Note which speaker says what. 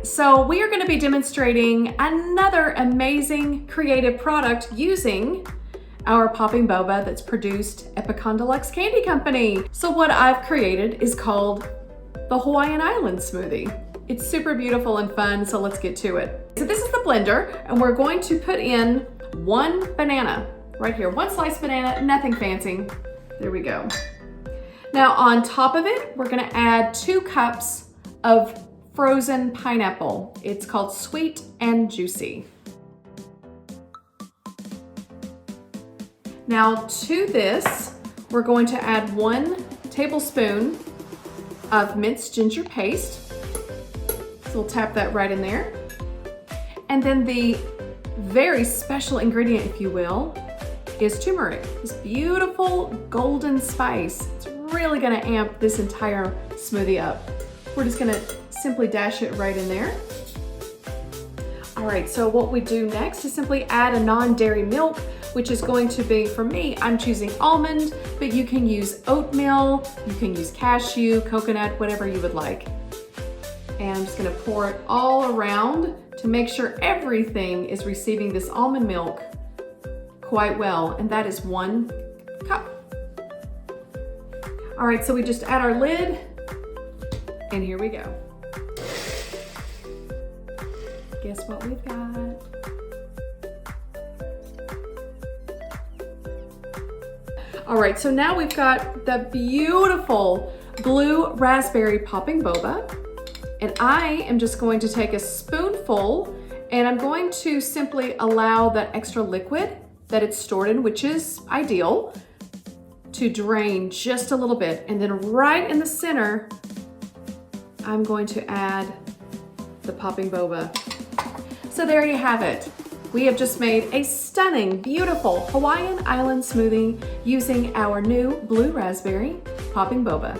Speaker 1: So we are going to be demonstrating another amazing creative product using our Popping Boba that's produced at Pecan Deluxe Candy Company. So what I've created is called the Hawaiian Island Smoothie. It's super beautiful and fun, so let's get to it. So this is the blender, and we're going to put in one banana right here, one sliced banana, nothing fancy. There we go. Now on top of it, we're gonna add 2 cups of frozen pineapple. It's called Sweet and Juicy. Now to this, we're going to add 1 tablespoon of minced ginger paste. So we'll tap that right in there. And then the very special ingredient, if you will, is turmeric. This beautiful golden spice. It's really gonna amp this entire smoothie up. We're just gonna simply dash it right in there. All right, so what we do next is simply add a non-dairy milk, which is going to be, for me, I'm choosing almond, but you can use oatmeal, you can use cashew, coconut, whatever you would like. And I'm just gonna pour it all around to make sure everything is receiving this almond milk quite well, and that is 1 cup. All right, so we just add our lid, and here we go. Guess what we've got? All right, so now we've got the beautiful blue raspberry Popping Boba, and I am just going to take a spoonful, and I'm going to simply allow that extra liquid that it's stored in, which is ideal, to drain just a little bit. And then right in the center, I'm going to add the Popping Boba. So there you have it. We have just made a stunning, beautiful Hawaiian Island smoothie using our new blue raspberry Popping Boba.